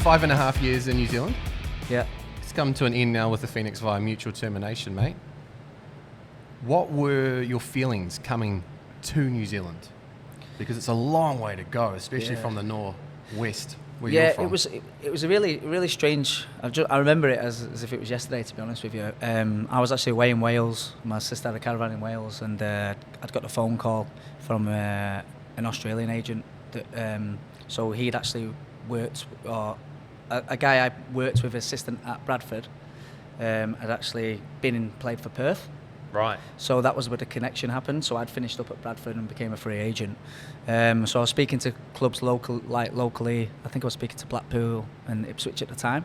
5.5 years in New Zealand. Yeah. It's come to an end now with the Phoenix via mutual termination, mate. What were your feelings coming to New Zealand? Because it's a long way to go, especially from the northwest where you're from. It was a really strange. I remember it as if it was yesterday, to be honest with you. I was actually away in Wales. My sister had a caravan in Wales, and I'd got a phone call from an Australian agent. So he'd actually worked, or a guy I worked with, assistant at Bradford, had actually played for Perth. Right. So that was where the connection happened. So I'd finished up at Bradford and became a free agent. So I was speaking to clubs locally. I think I was speaking to Blackpool and Ipswich at the time.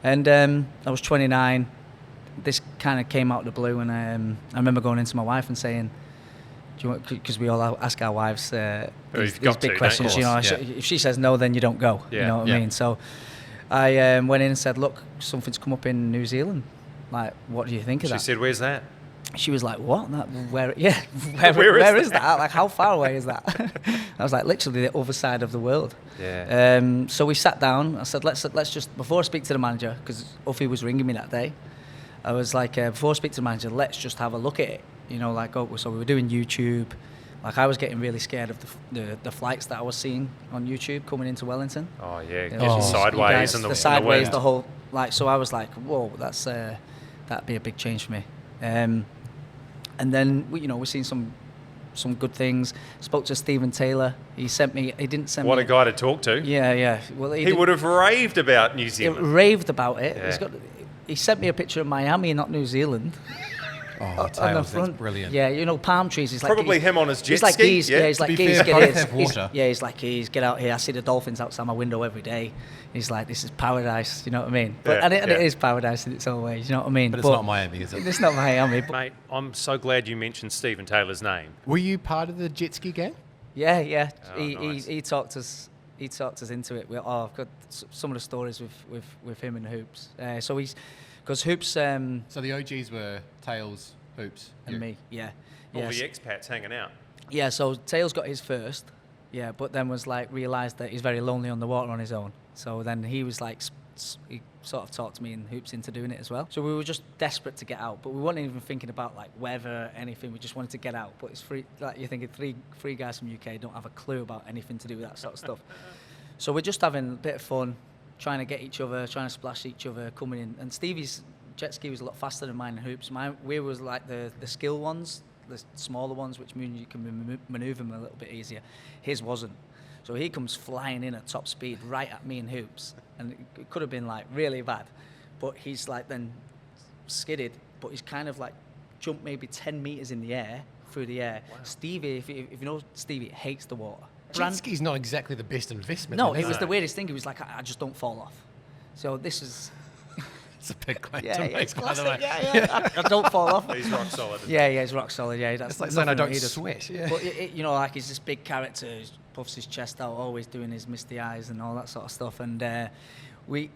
And I was 29. This kind of came out of the blue, and I remember going into my wife and saying, "Do you want?" Because we all ask our wives these big questions. You know, if she says no, then you don't go. Yeah. You know what I mean? So I went in and said, "Look, something's come up in New Zealand. Like, what do you think of that?" She said, "Where's that?" She was like, "What? Where is that? Like, how far away is that?" I was like, "Literally the other side of the world." Yeah. So we sat down. I said, "Let's just, before I speak to the manager, because Uffy was ringing me that day. I was like, before I speak to the manager, let's just have a look at it. You know, like, so we were doing YouTube. Like, I was getting really scared of the flights that I was seeing on YouTube coming into Wellington. Oh yeah, You know, getting sideways and the sideways, wind. the whole, like. So I was like, whoa, that'd be a big change for me." And then we're seeing some good things. Spoke to Stephen Taylor. He didn't send me. What a guy to talk to. Yeah. Well, he would have raved about New Zealand. Raved about it. Yeah. He sent me a picture of Miami, not New Zealand. Oh, Tails, that's brilliant. Yeah, palm trees. He's like, probably him on his jet he's like, ski. Geese, yeah, he's like, Geese, get in. He's like, Geese, get out here. I see the dolphins outside my window every day. He's like, this is paradise. You know what I mean? But it is paradise in its own ways. You know what I mean? But it's not Miami, is it? It's not Miami. Mate, I'm so glad you mentioned Stephen Taylor's name. Were you part of the jet ski gang? Yeah. Oh, nice. He talked us into it. I've got some of the stories with him and Hoops. Because Hoops. So the OGs were Tails, Hoops, and me. Yeah. All the expats hanging out. Yeah. So Tails got his first. Yeah, but then was like realised that he's very lonely on the water on his own. So then he was like, he sort of talked me and Hoops into doing it as well. So we were just desperate to get out, but we weren't even thinking about like weather, anything. We just wanted to get out. But it's free. Like, you're thinking three guys from UK don't have a clue about anything to do with that sort of stuff. So we're just having a bit of fun, trying to get each other, trying to splash each other, coming in. And Stevie's jet ski was a lot faster than mine and Hoops. We was like the skill ones, the smaller ones, which mean you can manoeuvre them a little bit easier. His wasn't. So he comes flying in at top speed right at me and Hoops. And it could have been like really bad. But he's like then skidded, but he's kind of like jumped maybe 10 metres in the air, through the air. Wow. Stevie, if you know Stevie, hates the water. Jet ski's not exactly the best investment. No, it was the weirdest thing. He was like, I just don't fall off. So this is... It's a big claim to make, by the way. Yeah. I don't fall off. He's rock solid. Yeah, he's rock solid. Yeah, that's it's like saying I don't sweat. Yeah. But like he's this big character, he puffs his chest out, always doing his misty eyes and all that sort of stuff. And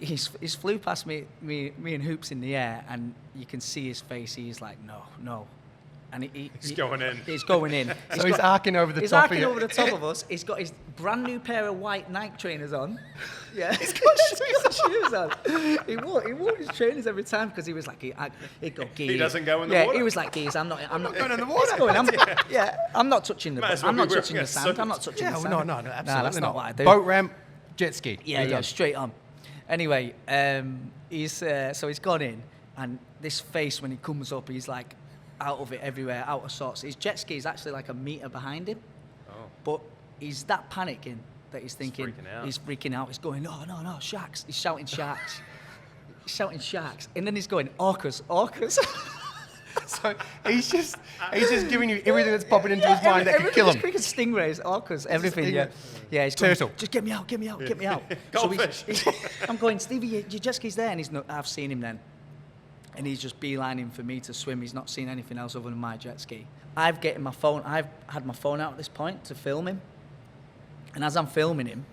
he's flew past me and Hoops in the air, and you can see his face. He's like, no. And he's going in. He's going in. So he's arcing over the top. He's arcing over the top of us. He's got his brand new pair of white Nike trainers on. Yeah, he's got shoes on. He wore his trainers every time because he was like, he'd go, Geese. He doesn't go in the water. Yeah, he was like, Geese, I'm not going in the water. I'm not touching the sand. I'm not touching the sand. No, absolutely no, that's not what I do. Boat ramp, jet ski. Yeah, straight on. Anyway, he's gone in, and this face when he comes up, he's like, out of it everywhere, out of sorts. His jet ski is actually like a metre behind him. Oh. But he's that panicking that he's thinking, he's freaking out. He's going, no, sharks. He's shouting sharks. And then he's going, orcas. So he's just giving you everything that's popping into his mind that could kill him. Freaking stingrays, orcas, everything. Yeah, he's turtle. Going, just get me out. Goldfish. So I'm going, Stevie, your jet ski's there, and I've seen him then. And he's just beelining for me to swim. He's not seen anything else other than my jet ski. I've had my phone out at this point to film him. And as I'm filming him,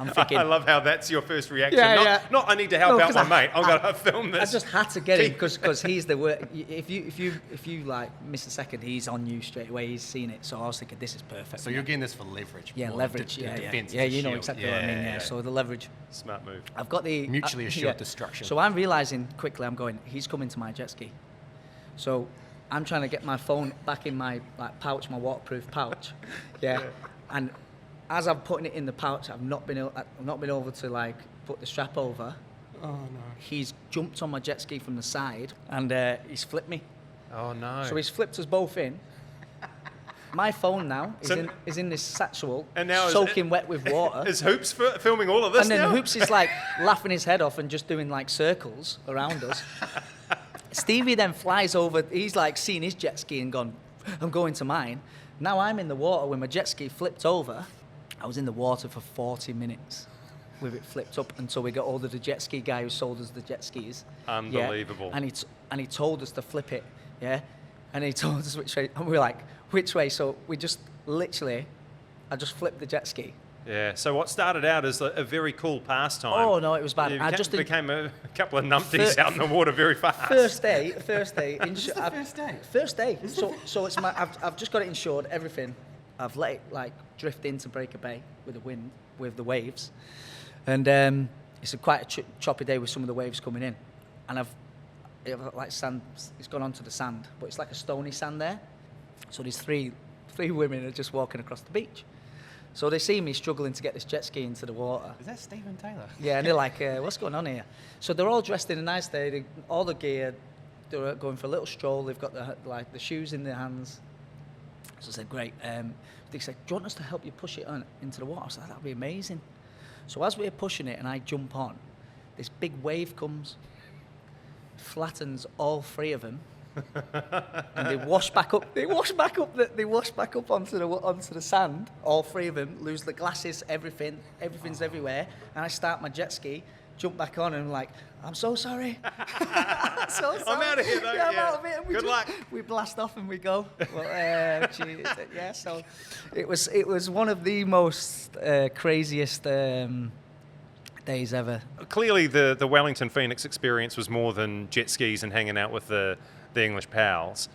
I'm thinking. I love how that's your first reaction. Yeah, Not I need to help No, out 'cause my mate. I've got to film this. I just had to get him because he's the word. If you like miss a second, he's on you straight away. He's seen it. So I was thinking, this is perfect. So you're getting this for leverage. Yeah, more leverage. defense, Yeah, the you know shield. exactly what I mean. Yeah. So the leverage. Smart move. I've got the Mutually assured destruction. So I'm realizing quickly. I'm going. He's coming to my jet ski. So I'm trying to get my phone back in my pouch, my waterproof pouch. Yeah. And as I'm putting it in the pouch, I've not been able to put the strap over. Oh no. He's jumped on my jet ski from the side and he's flipped me. Oh no. So he's flipped us both in. My phone now So- is in this satchel, And now soaking wet with water. Is Hoops filming all of this And then now? Hoops is laughing his head off and just doing circles around us. Stevie then flies over. He's seen his jet ski and gone, I'm going to mine. Now I'm in the water with my jet ski flipped over. I was in the water for 40 minutes with it flipped up until we got hold of the jet ski guy who sold us the jet skis. Unbelievable. Yeah? And he told us to flip it, yeah? And he told us which way. And we were like, which way? So we just I just flipped the jet ski. Yeah. So what started out as a very cool pastime. Oh, no, it was bad. You I just became a couple of numpties out in the water very fast. First day. First day? First day. So it's I've just got it insured, everything. I've let it drift into Breaker Bay with the wind, with the waves, and it's quite a choppy day with some of the waves coming in, and sand. It's gone onto the sand, but it's like a stony sand there. So these three women are just walking across the beach. So they see me struggling to get this jet ski into the water. Is that Stephen Taylor? Yeah, and they're like, what's going on here? So they're all dressed in a nice day, all the gear, they're going for a little stroll, they've got the shoes in their hands. So I said, great. They said, do you want us to help you push it into the water? I said, that'd be amazing. So as we're pushing it and I jump on, this big wave comes, flattens all three of them, and they wash back up. They wash back up onto the sand. All three of them lose the glasses, everything's everywhere. And I start my jet ski, jump back on, and I'm like, I'm so sorry. So sorry. I'm out of here though. Yeah, I'm out of it. And Good luck. We blast off and we go. Well, yeah. So it was one of the most craziest days ever. Clearly, the Wellington Phoenix experience was more than jet skis and hanging out with the English pals.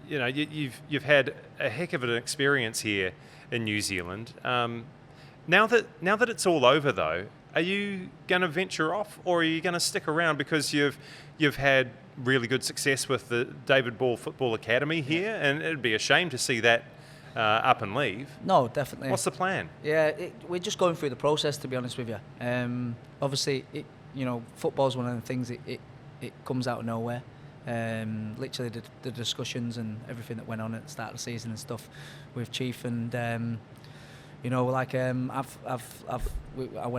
You've had a heck of an experience here in New Zealand. Now that it's all over, though, are you going to venture off, or are you going to stick around because you've had really good success with the David Ball Football Academy here, and it'd be a shame to see that up and leave? No, definitely. What's the plan? Yeah, we're just going through the process, to be honest with you. Obviously, football's one of the things, it comes out of nowhere. Literally the discussions and everything that went on at the start of the season and stuff with Chief, and I went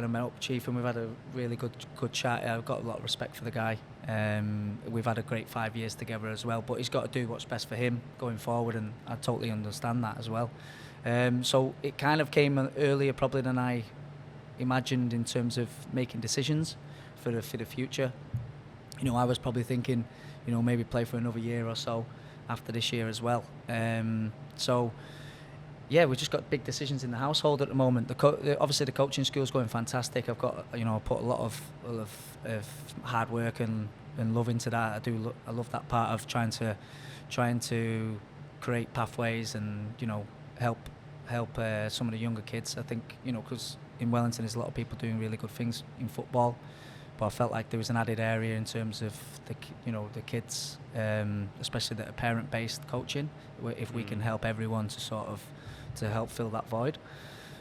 and met up with Chief and we've had a really good chat. I've got a lot of respect for the guy. We've had a great 5 years together as well, but he's got to do what's best for him going forward, and I totally understand that as well. So it kind of came earlier probably than I imagined in terms of making decisions for the future. I was probably thinking, maybe play for another year or so after this year as well. So yeah, we've just got big decisions in the household at the moment. Obviously the coaching school's going fantastic. I've got, put a lot of hard work and love into that. I love that part of trying to create pathways and help some of the younger kids. I think because in Wellington there's a lot of people doing really good things in football, but I felt like there was an added area in terms of the kids, especially the parent-based coaching, where if we can help everyone to help fill that void.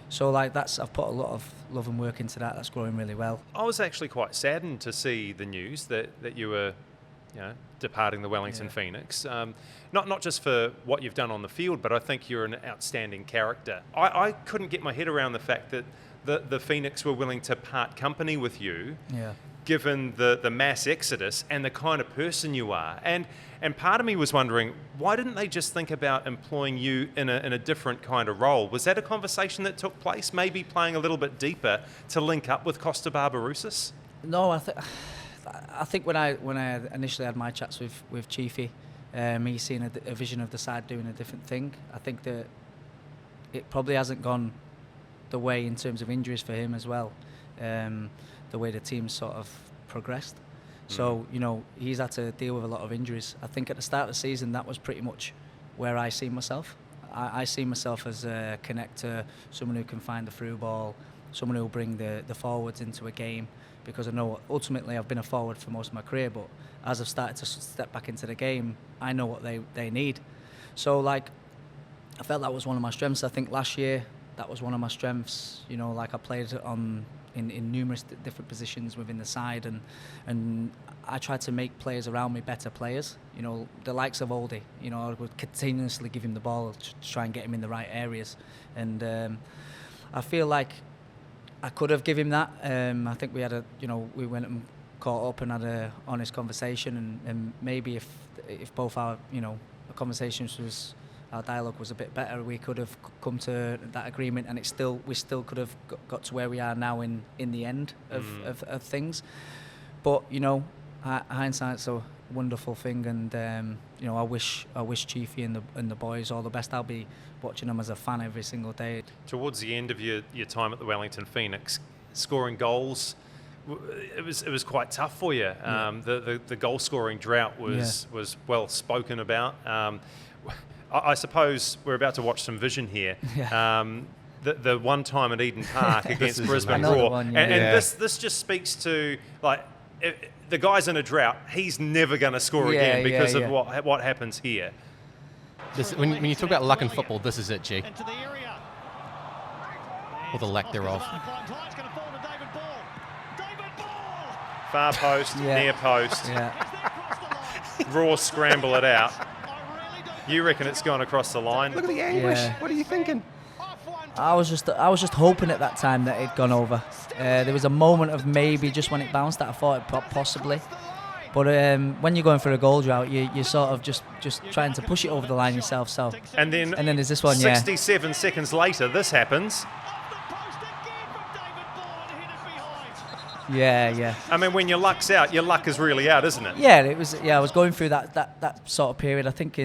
So I've put a lot of love and work into that. That's growing really well. I was actually quite saddened to see the news that you were departing the Wellington Phoenix. Not just for what you've done on the field, but I think you're an outstanding character. I couldn't get my head around the fact that the Phoenix were willing to part company with you, given the mass exodus and the kind of person you are. And part of me was wondering, why didn't they just think about employing you in a different kind of role? Was that a conversation that took place, maybe playing a little bit deeper to link up with Costa Barbarouses? No, I think when I initially had my chats with Chiefy, me seeing a vision of the side doing a different thing, I think that it probably hasn't gone the way in terms of injuries for him as well, the way the team sort of progressed. So, you know, he's had to deal with a lot of injuries. I think at the start of the season, that was pretty much where I see myself. I see myself as a connector, someone who can find the through ball, someone who will bring the forwards into a game, because I know ultimately I've been a forward for most of my career, but as I've started to step back into the game, I know what they need. So, like, I felt that was one of my strengths. I think last year, that was one of my strengths. You know, like I played in numerous different positions within the side, and I tried to make players around me better players. You know, the likes of Oldie, you know, I would continuously give him the ball to try and get him in the right areas. And I feel like I could have given him that. I think we had we went and caught up and had a honest conversation, and maybe if both our, you know, conversations our dialogue was a bit better, we could have come to that agreement, and we still could have got to where we are now in the end of things. But, you know, hindsight's a wonderful thing, and you know, I wish Chiefy and the boys all the best. I'll be watching them as a fan every single day. Towards the end of your time at the Wellington Phoenix, scoring goals, it was quite tough for you. The goal scoring drought was well spoken about. I suppose we're about to watch some vision here. Yeah. The one time at Eden Park against Brisbane Roar, and this just speaks to, like, the guy's in a drought. He's never going to score again because of what happens here. When you talk about luck in football, this is it, G. Or the lack thereof. Far post, near post. Raw scramble it out. You reckon it's gone across the line? Look at the anguish. Yeah. What are you thinking? I was just hoping at that time that it'd gone over. There was a moment of maybe just when it bounced that I thought it possibly. But when you're going for a goal drought, you're sort of just trying to push it over the line yourself. So and then there's this one. 67 seconds later, this happens. Yeah. I mean, when your luck's out, your luck is really out, isn't it? Yeah, it was. Yeah, I was going through that sort of period. I think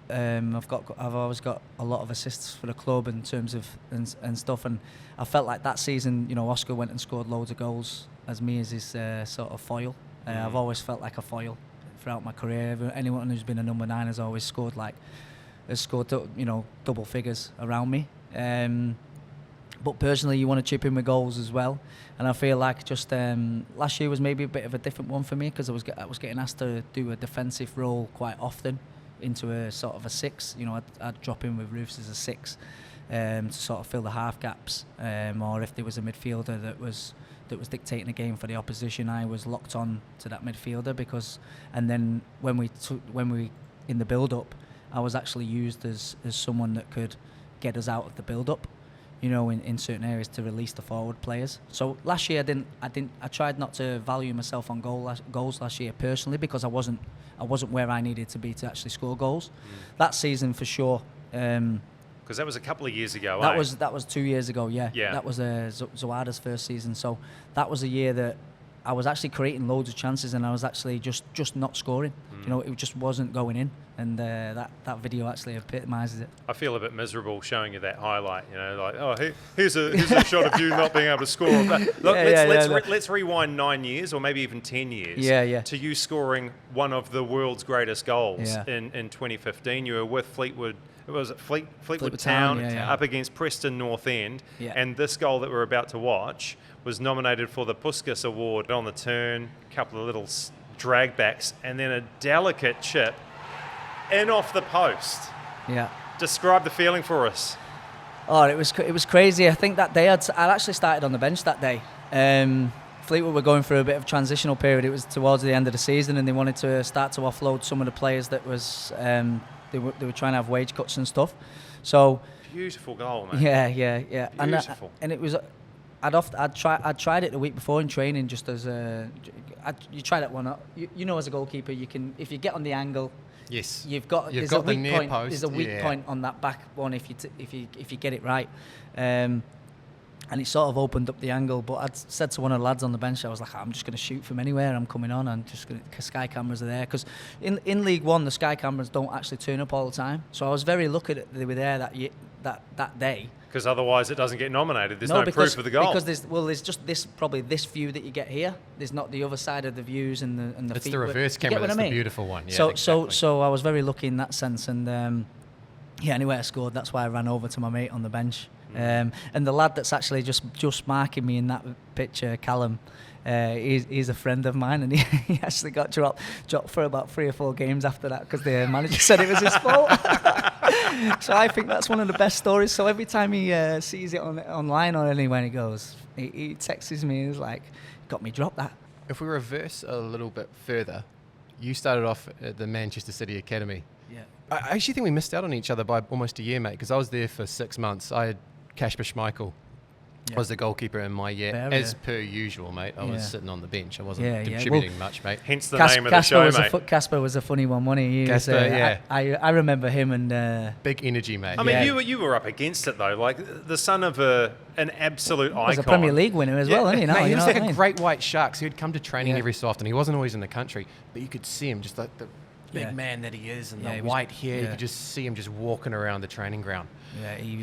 I've always got a lot of assists for the club in terms of and stuff, and I felt like that season, you know, Oscar went and scored loads of goals as me as his sort of foil. I've always felt like a foil throughout my career. Anyone who's been a number 9 has always scored double figures around me. But personally, you want to chip in with goals as well, and I feel like just last year was maybe a bit of a different one for me because I was getting asked to do a defensive role quite often into a sort of a 6. You know, I'd drop in with Roofs as a 6 to sort of fill the half gaps, or if there was a midfielder that was dictating a game for the opposition, I was locked on to that midfielder and then when we in the build up, I was actually used as someone that could get us out of the build up, you know, in certain areas to release the forward players. So last year I tried not to value myself on goals last year personally because I wasn't where I needed to be to actually score goals. That season for sure. Because that was a couple of years ago. That was 2 years ago. Yeah. That was Zawada's first season. So that was a year that I was actually creating loads of chances and I was actually just not scoring. You know, it just wasn't going in. And that video actually epitomises it. I feel a bit miserable showing you that highlight. You know, like, oh, here's a shot of you not being able to score. Look, let's rewind 9 years or maybe even 10 years to you scoring one of the world's greatest goals in 2015. You were with Fleetwood. Was it Fleetwood Town up against Preston North End, and this goal that we're about to watch was nominated for the Puskas Award on the turn, a couple of little drag backs, and then a delicate chip in off the post. Yeah. Describe the feeling for us. Oh, it was crazy. I think that day I'd actually started on the bench that day. Fleetwood were going through a bit of transitional period. It was towards the end of the season, and they wanted to start to offload some of the players that was. They were trying to have wage cuts and stuff. So beautiful goal, man. Yeah. Beautiful. And it was. I'd tried it the week before in training just as you try that one up. You know, as a goalkeeper, you can, if you get on the angle. Yes. You've got the weak near point. post. There's a weak point on that back one if you get it right. And it sort of opened up the angle, but I'd said to one of the lads on the bench, I was like, I'm just going to shoot from anywhere. I'm coming on. I'm just going to. Sky cameras are there because in League One, the Sky cameras don't actually turn up all the time. So I was very lucky that they were there that day. Because otherwise, it doesn't get nominated. There's no proof of the goal. Because there's just probably this view that you get here. There's not the other side of the views and the. It's feet. the reverse camera. That's the beautiful one. Yeah, so I was very lucky in that sense, and anyway, I scored. That's why I ran over to my mate on the bench. And the lad that's actually just marking me in that picture, Callum, he's a friend of mine, and he actually got dropped for about 3 or 4 games after that because the manager said it was his fault. So I think that's one of the best stories. So every time he sees it online or anywhere he goes, he texts me and he's like, got me dropped that. If we reverse a little bit further, you started off at the Manchester City Academy. Yeah. I actually think we missed out on each other by almost a year, mate, because I was there for 6 months. I had Kasper Schmeichel. I was the goalkeeper in my year, as per usual, mate. I was sitting on the bench. I wasn't contributing much, mate. Hence the name of the show, mate. Kasper was a funny one, wasn't he? Kasper, I remember him and... big energy, mate. I mean, you were up against it, though. Like, the son of an absolute icon. He was a Premier League winner as well, wasn't he? No, mate, he was like a great white shark. So he'd come to training every so often. He wasn't always in the country, but you could see him, just like the big man that he is, and the white hair. You could just see him just walking around the training ground. Yeah, he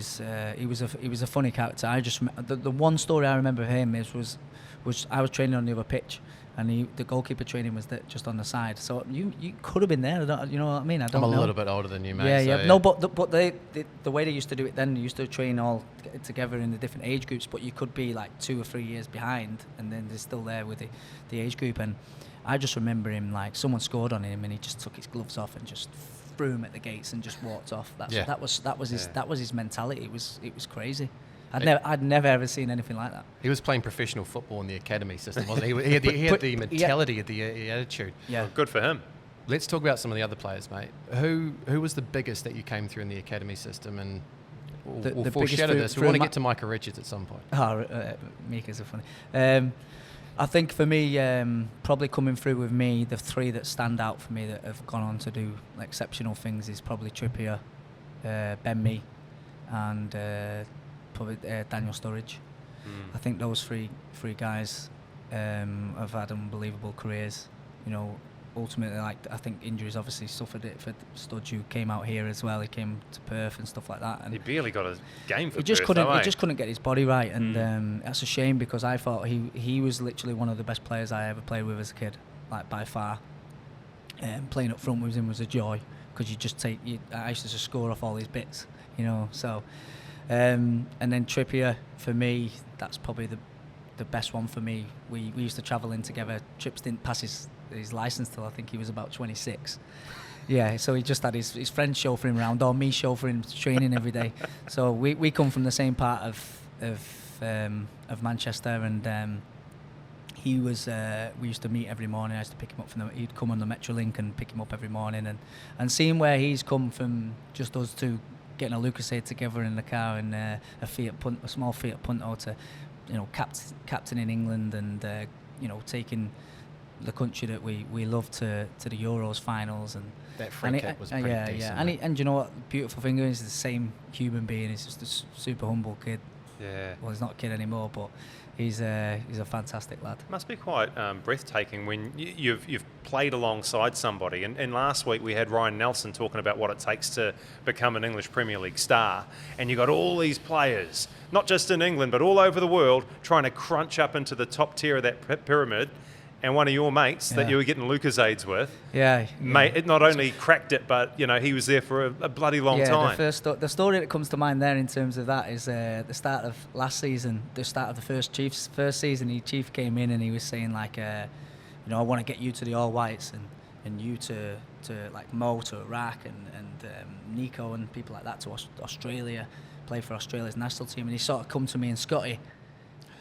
was a funny character. I just the one story I remember of him was I was training on the other pitch, and the goalkeeper training was just on the side. So you could have been there. You know what I mean? I'm a little bit older than you, mate. Yeah. No, but the way they used to do it then, they used to train all together in the different age groups. But you could be like 2 or 3 years behind, and then they're still there with the age group. And I just remember him, like, someone scored on him and he just took his gloves off and just threw him at the gates and just walked off. That was his mentality. It was crazy. I'd never ever seen anything like that. He was playing professional football in the academy system, wasn't he? He had the mentality, the attitude. Yeah, well, good for him. Let's talk about some of the other players, mate. Who was the biggest that you came through in the academy system? And we'll foreshadow this. We want to get to Micah Richards at some point. Mika's a funny. I think for me, probably coming through with me, the 3 that stand out for me that have gone on to do exceptional things is probably Trippier, Ben Mee, and probably Daniel Sturridge. I think those three guys have had unbelievable careers. You know, ultimately, I think injuries obviously suffered it for Studge, who came out here as well. He came to Perth and stuff like that. And he barely got a game for He just Perth, couldn't get his body right, and that's a shame because I thought he was literally one of the best players I ever played with as a kid, like by far. Playing up front with him was a joy because I used to just score off all these bits, you know. So, and then Trippier for me, that's probably the best one for me. We used to travel in together. Trips didn't pass his license till I think he was about 26. Yeah, so he just had his friends chauffeuring around, or me chauffeuring training every day. So we come from the same part of Manchester, and he was. We used to meet every morning. I used to pick him up he'd come on the Metrolink and pick him up every morning, and seeing where he's come from, just us two getting a Lucasade together in the car and a small Fiat Punto to, you know, captain in England, and you know, taking the country that we love to the Euros finals, and that free kick was pretty decent. And you know what? The beautiful thing is the same human being. He's just a super humble kid. Yeah. Well, he's not a kid anymore, but he's a fantastic lad. It must be quite breathtaking when you've played alongside somebody. And last week we had Ryan Nelson talking about what it takes to become an English Premier League star. And you got all these players, not just in England, but all over the world, trying to crunch up into the top tier of that pyramid. And one of your mates that you were getting Lucasades with, mate, it not only cracked it, but you know, he was there for a bloody long time. The story that comes to mind there in terms of that is the start of last season, the start of the first season. Chief came in and he was saying like, you know, I want to get you to the All Whites and you to like Mo to Iraq and Nico and people like that to Australia, play for Australia's national team. And he sort of come to me and Scotty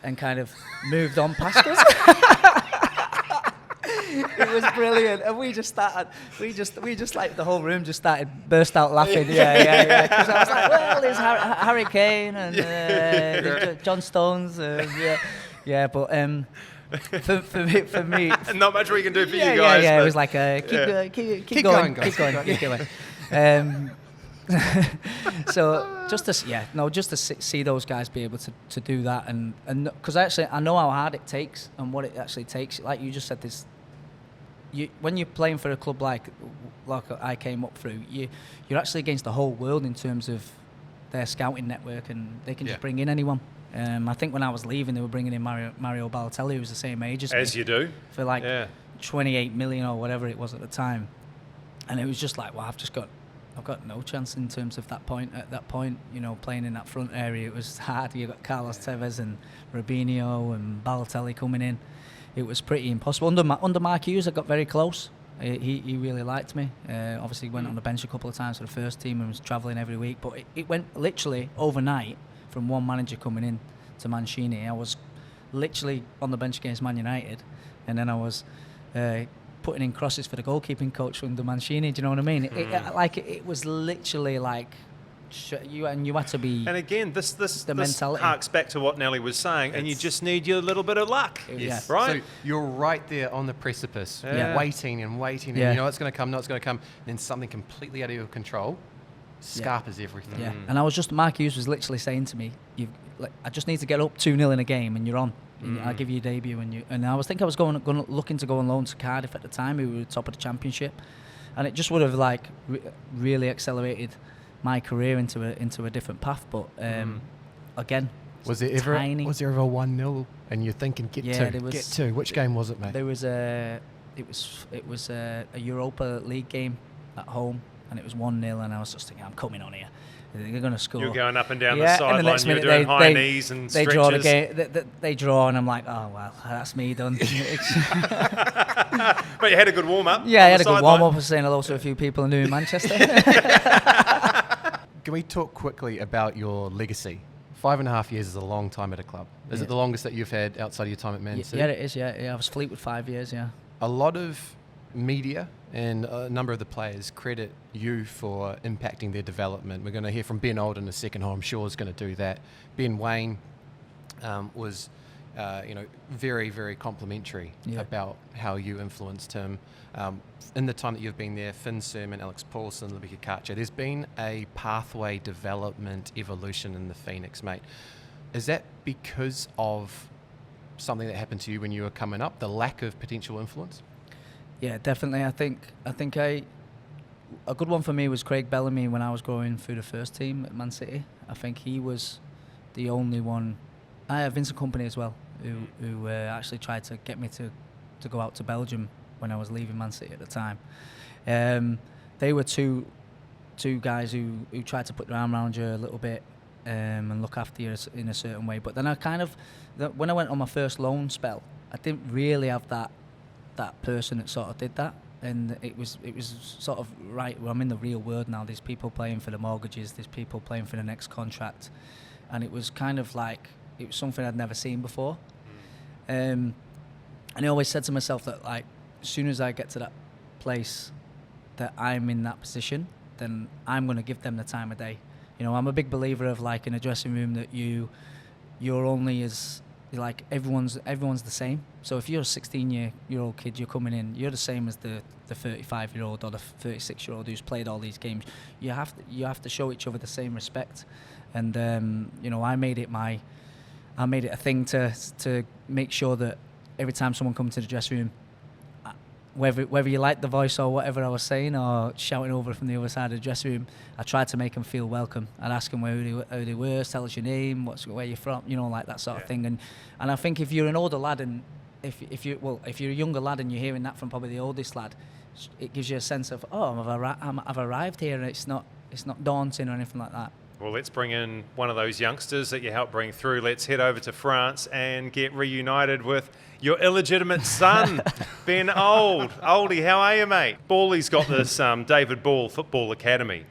and kind of moved on past us. It was brilliant, and we just like the whole room just burst out laughing. Yeah. Because I was like, well, there's Harry Kane and there's John Stones. But for me, not much we can do for you guys. Yeah. It was like keep going. So just to see those guys be able to do that, and because I know how hard it takes and what it actually takes. Like you just said, when you're playing for a club like I came up through, you're actually against the whole world in terms of their scouting network, and they can just bring in anyone. I think when I was leaving, they were bringing in Mario Balotelli, who was the same age as me, you do, for like 28 million or whatever it was at the time, and it was just like, well, I've got no chance in terms of that point. At that point, playing in that front area, it was hard. You got Carlos Tevez and Robinho and Balotelli coming in. It was pretty impossible. Under Mark Hughes, I got very close. He really liked me. Obviously, went on the bench a couple of times for the first team and was travelling every week. But it went literally overnight from one manager coming in to Mancini. I was literally on the bench against Man United, and then I was putting in crosses for the goalkeeping coach under Mancini. Do you know what I mean? It was literally like you had to be. And again, this mentality harks back to what Nelly was saying, and you just need your little bit of luck. Yes. Right. So you're right there on the precipice, waiting, and Yeah. you know it's going to come, and then something completely out of your control scarpers everything. Yeah. And Mark Hughes was literally saying to me, I just need to get up 2-0 in a game, and you're on. I'll give you a debut, and I was looking to go on loan to Cardiff at the time, who were top of the Championship, and it just would have really accelerated my career into a different path. But again, was there ever 1-0 and you're thinking get two? Which game was it, mate? There was it was a Europa League game at home, and it was 1-0, and I was just thinking, I'm coming on here. They're going to score. You're going up and down the sideline. And the next minute, you're doing high knees and they stretches. draw the game. They draw, and I'm like, oh well, that's me done. But you had a good warm up. Yeah, I had a good warm up. I was saying hello to a few people I knew in Manchester. Can we talk quickly about your legacy? 5.5 years is a long time at a club. Is it the longest that you've had outside of your time at Man City? Yeah, it is. Yeah, I was Fleetwood 5 years. Yeah. A lot of media and a number of the players credit you for impacting their development. We're going to hear from Ben Old in a second, who I'm sure is going to do that. Ben Waine was, very, very complimentary about how you influenced him. In the time that you've been there, Finn Sermon, Alex Paulson, Libby Kakacha, there's been a pathway development evolution in the Phoenix, mate. Is that because of something that happened to you when you were coming up, the lack of potential influence? Yeah, definitely. I think a good one for me was Craig Bellamy when I was going through the first team at Man City. I think he was the only one. I have Vincent Kompany as well, who actually tried to get me to go out to Belgium when I was leaving Man City at the time. They were two guys who tried to put their arm around you a little bit and look after you in a certain way. But then when I went on my first loan spell, I didn't really have that person that sort of did that, and it was sort of right. Well, I'm in the real world now. There's people playing for the mortgages. There's people playing for the next contract, and it was kind of like it was something I'd never seen before. And I always said to myself that as soon as I get to that place that I'm in that position, then I'm going to give them the time of day. I'm a big believer of in a dressing room that you're only as everyone's the same. So if you're a 16-year-old kid, you're coming in, you're the same as the 35-year-old or the 36-year-old who's played all these games. You have to show each other the same respect. And I made it a thing to make sure that every time someone comes to the dressing room, whether you like the voice or whatever I was saying or shouting over from the other side of the dressing room, I tried to make them feel welcome. I'd ask them who they were, tell us your name, where you're from, like that sort of thing. And I think if you're an older lad and if you're a younger lad and you're hearing that from probably the oldest lad, it gives you a sense of I've arrived here, and it's not daunting or anything like that. Well, let's bring in one of those youngsters that you helped bring through. Let's head over to France and get reunited with your illegitimate son, Ben Old. Oldie, how are you, mate? Ballie's got this David Ball Football Academy,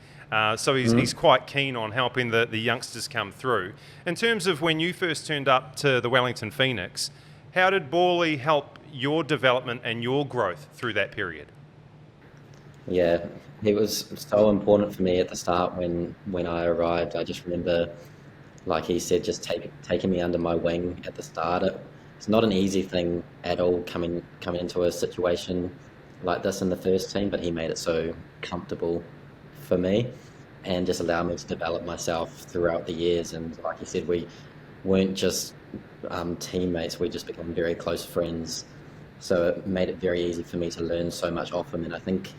so he's quite keen on helping the youngsters come through. In terms of when you first turned up to the Wellington Phoenix, how did Ballie help your development and your growth through that period? Yeah, he was so important for me at the start when I arrived. I just remember, like he said, just taking me under my wing at the start. It's not an easy thing at all coming into a situation like this in the first team, but he made it so comfortable for me. and just allowed me to develop myself throughout the years. And like you said, we weren't just teammates, we just became very close friends. So it made it very easy for me to learn so much off him. And I think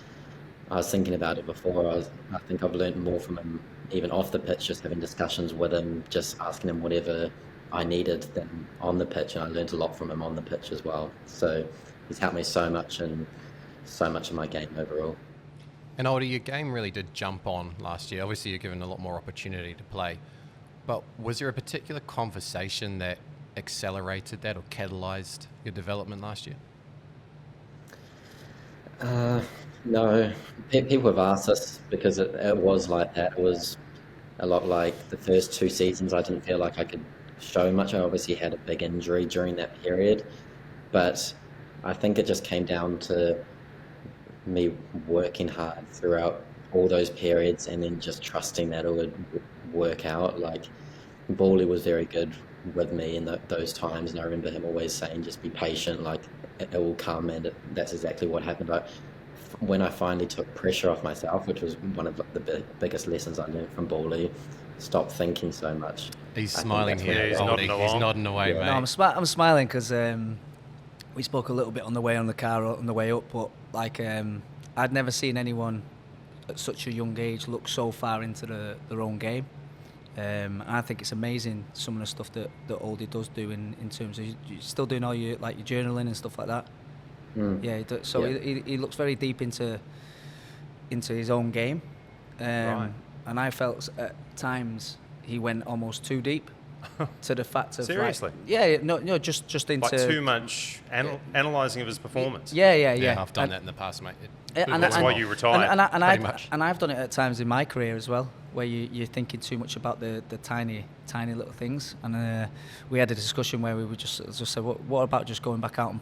I was thinking about it before. I think I've learned more from him, even off the pitch, just having discussions with him, just asking him whatever I needed than on the pitch. And I learned a lot from him on the pitch as well. So he's helped me so much and so much of my game overall. And Oldie, your game really did jump on last year. Obviously, you're given a lot more opportunity to play. But was there a particular conversation that accelerated that or catalyzed your development last year? No, people have asked us because it was like that. It was a lot like the first 2 seasons. I didn't feel like I could show much. I obviously had a big injury during that period, but I think it just came down to me working hard throughout all those periods and then just trusting that it would work out. Like, Bawley was very good with me in those times, and I remember him always saying, just be patient, like it will come, and that's exactly what happened. Like, when I finally took pressure off myself, which was one of the biggest lessons I learned from Bawley, stop thinking so much. He's smiling here. He's nodding along. He's nodding away, Yeah. mate. No, I'm smiling because we spoke a little bit on the way on the car on the way up, but like I'd never seen anyone at such a young age look so far into their own game. And I think it's amazing some of the stuff that Oldie does do in terms of you're still doing all your journaling and stuff like that. Yeah, so Yeah. he looks very deep into his own game, Right. and I felt at times he went almost too deep to the fact of Seriously? just into Like too much analysing of his performance. Yeah, I've done that in the past, mate. That's why you retired, pretty much. And I've done it at times in my career as well, where you're thinking too much about the tiny little things. And we had a discussion where we would just say, what about just going back out and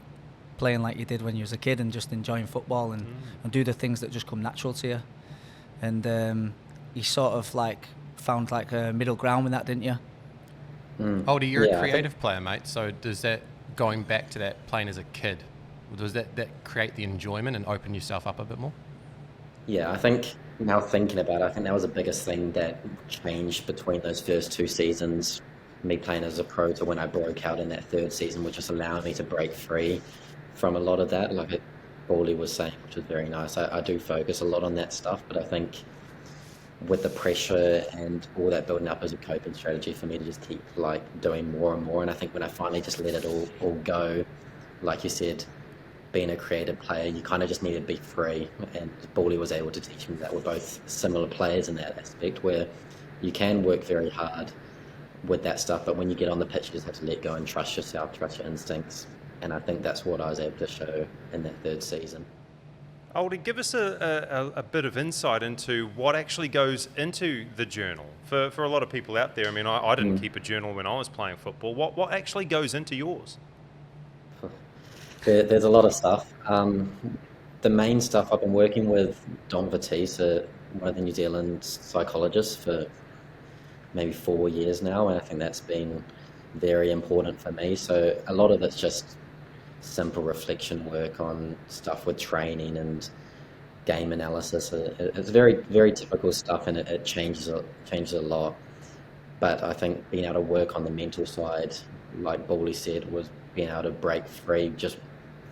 playing like you did when you was a kid and just enjoying football and do the things that just come natural to you. And he sort of like found like a middle ground with that, didn't you? Oldie, you're Yeah, a I creative player, mate. So does that, going back to that playing as a kid, does that create the enjoyment and open yourself up a bit more? Yeah, I think now thinking about it, I think that was the biggest thing that changed between those first 2 seasons, me playing as a pro, to when I broke out in that 3rd season, which just allowed me to break free from a lot of that. Like Bawley was saying, which was very nice. I do focus a lot on that stuff, but I think with the pressure and all that building up as a coping strategy for me to just keep like doing more and more. And I think when I finally just let it all go, like you said, being a creative player, you kind of just need to be free. And Bawley was able to teach me that. We're both similar players in that aspect, where you can work very hard with that stuff, but when you get on the pitch, you just have to let go and trust yourself, trust your instincts. And I think that's what I was able to show in that 3rd season. Oldie, give us a bit of insight into what actually goes into the journal. For a lot of people out there, I mean, I didn't keep a journal when I was playing football. What actually goes into yours? There's a lot of stuff. The main stuff, I've been working with Don Vatisa, one of the New Zealand psychologists, for maybe 4 years now, and I think that's been very important for me. So a lot of it's just simple reflection work on stuff with training and game analysis. It's very, very typical stuff, and it changes a lot. But I think being able to work on the mental side, like Bawley said, was being able to break free, just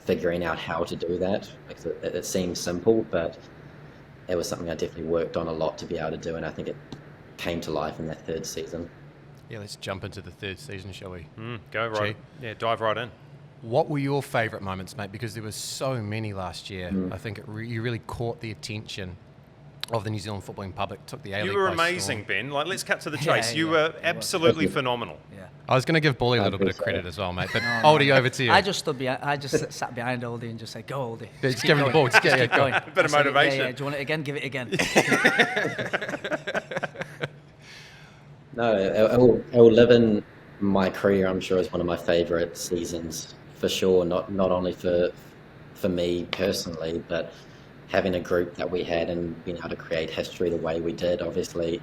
figuring out how to do that. Because it seems simple, but it was something I definitely worked on a lot to be able to do, and I think it came to life in that 3rd season. Yeah, let's jump into the 3rd season, shall we? Go right. Yeah, dive right in. What were your favourite moments, mate? Because there were so many last year. I think you really caught the attention of the New Zealand footballing public, took the A-League You were by amazing, storm. Ben. Like, let's cut to the Yeah, chase. You yeah, were it was. absolutely phenomenal. Yeah. I was going to give Bawley a I little bit of appreciate credit it. as well, mate. But No, Oldie, no. over to you. I just sat behind Oldie and just said, "Go, Oldie." Just keep give him the going. ball. Just Just keep keep going. A bit of I said, motivation. Yeah. Do you want it again? Give it again. No, it'll live in my career, I'm sure, is one of my favourite seasons, for sure. Not only for me personally, but having a group that we had and being able to create history the way we did. Obviously,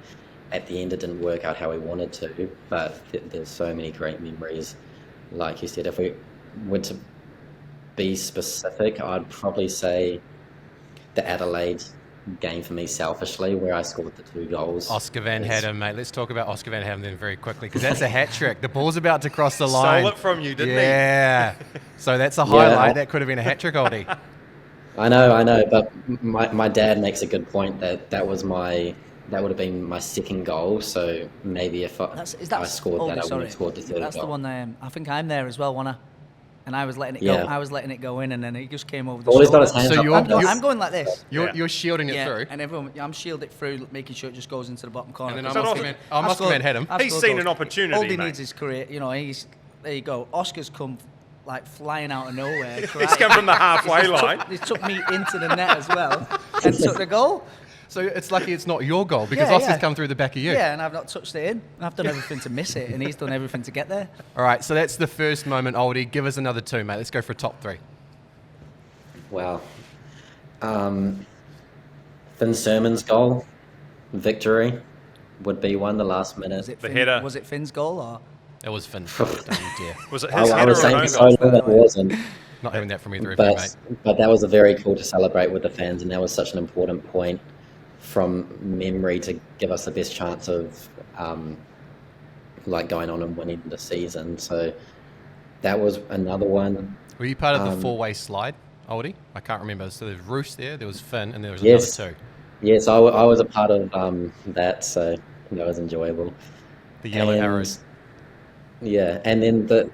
at the end, it didn't work out how we wanted to, but there's so many great memories. Like you said, if we were to be specific, I'd probably say the Adelaide game for me selfishly, where I scored the 2 goals. Oscar Van Hadden, mate. Let's talk about Oscar Van Hadden then very quickly, because that's a hat trick. The ball's about to cross the line. Stole it from you, didn't he? Yeah. So that's a highlight. That could have been a hat trick, oldie. I know, but my dad makes a good point that would have been my second goal. So maybe if I scored that, I would have scored the 3rd goal. That's the one. I think I'm there as well, wasn't I? And I was letting it go. I was letting it go in, and then he just came over the Always got shoulder. his hands So up. I'm going like this. You're shielding it through. And I'm shielding it through, making sure it just goes into the bottom corner. And then Oscar Van Hadden. He's seen an opportunity, All he mate. needs is career. There you go. Oscar's come like flying out of nowhere. He's come from the halfway line. He took me into the net as well and took the goal. So it's lucky it's not your goal, because Oscar's come through the back of you. Yeah, and I've not touched it in. I've done everything to miss it, and he's done everything to get there. All right, so that's the first moment, oldie. Give us another 2, mate. Let's go for a top 3. Wow. Finn Sermon's goal, victory, would be one, the last minute. Header. Was it Finn's goal or? It was Finn. Don't you dare. Was it I his header was or saying an for own so goal? long that it wasn't. Not having that from either of you, mate. But that was a very cool to celebrate with the fans, and that was such an important point from memory to give us the best chance of going on and winning the season. So that was another one. Were you part of the 4-way slide, oldie? I can't remember. So there's Roos there was Finn, and there was Yes. another 2. Yes, I was a part of that, so that was enjoyable. The yellow arrows. Yeah, and then the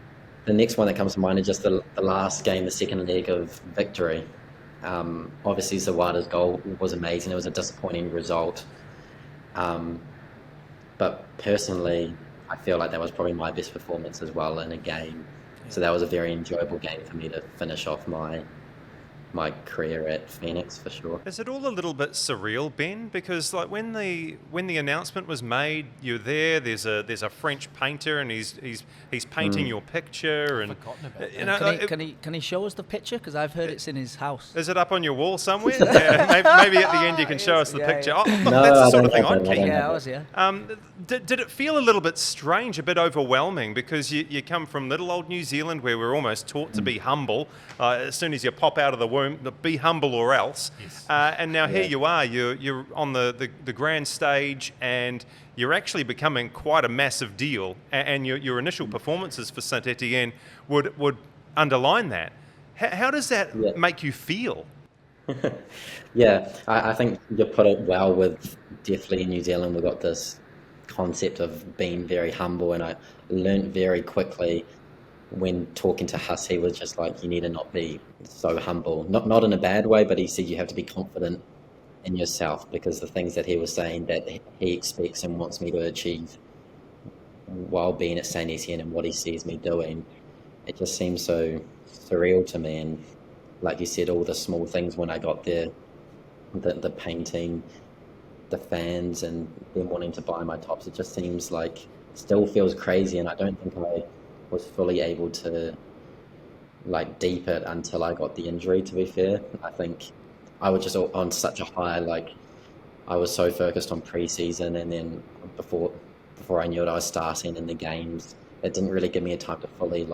next one that comes to mind is just the last game, the second leg of victory. Obviously, Zawada's goal was amazing. It was a disappointing result. But personally, I feel like that was probably my best performance as well in a game. So that was a very enjoyable game for me to finish off my career at Phoenix, for sure. Is it all a little bit surreal, Ben? Because like when the announcement was made, you're there. There's a French painter, and he's painting your picture. And Forgotten about that. Can he show us the picture? Because I've heard it's in his house. Is it up on your wall somewhere? Yeah, maybe at the end you can show us the picture. Yeah. Oh, look, No, that's the I sort of don't thing have I'm that, I keen. don't Yeah, I was. Yeah. Did it feel a little bit strange, a bit overwhelming? Because you come from little old New Zealand, where we're almost taught to be humble. As soon as you pop out of the womb, be humble or else. Yes. And now here you are. You're on the grand stage, and you're actually becoming quite a massive deal. And your initial performances for St Etienne would underline that. How does that make you feel? Yeah, I think you put it well with definitely in New Zealand, we've got this concept of being very humble, and I learned very quickly when talking to Huss, he was just like, you need to not be so humble. Not in a bad way, but he said you have to be confident in yourself, because the things that he was saying that he expects and wants me to achieve while being at St Etienne and what he sees me doing, it just seems so surreal to me. And like you said, all the small things when I got there, the painting, the fans, and them wanting to buy my tops, it just seems like still feels crazy, and I don't think I was fully able to deep it until I got the injury, to be fair. I think I was just on such a high, I was so focused on pre-season, and then before I knew it, I was starting in the games. It didn't really give me a time to fully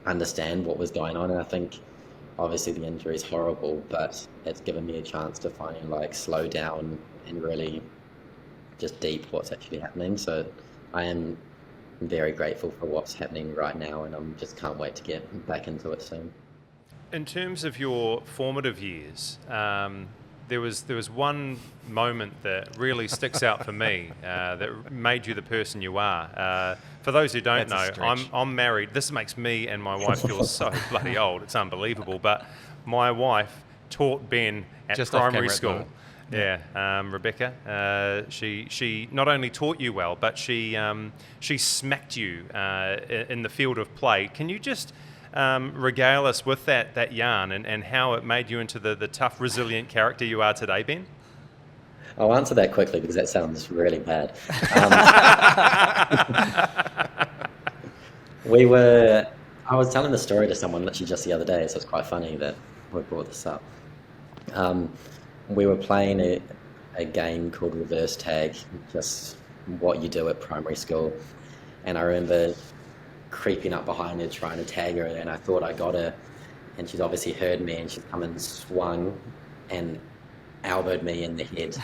understand what was going on, and I think obviously the injury is horrible, but it's given me a chance to finally slow down and really just deep what's actually happening. So I am very grateful for what's happening right now, and I'm just can't wait to get back into it soon. In terms of your formative years, there was one moment that really sticks out for me that made you the person you are. For those who don't That's a know, stretch. I'm married. This makes me and my wife feel so bloody old. It's unbelievable. But my wife taught Ben at Just off primary camera at the school. moment. Yeah, Rebecca. She not only taught you well, but she smacked you in the field of play. Can you just regale us with that yarn and how it made you into the tough, resilient character you are today, Ben? I'll answer that quickly because that sounds really bad. I was telling the story to someone literally just the other day, so it's quite funny that we brought this up. We were playing a game called reverse tag, just what you do at primary school. And I remember creeping up behind her, trying to tag her, and I thought I got her. And she's obviously heard me, and she's come and swung. And elbowed me in the head,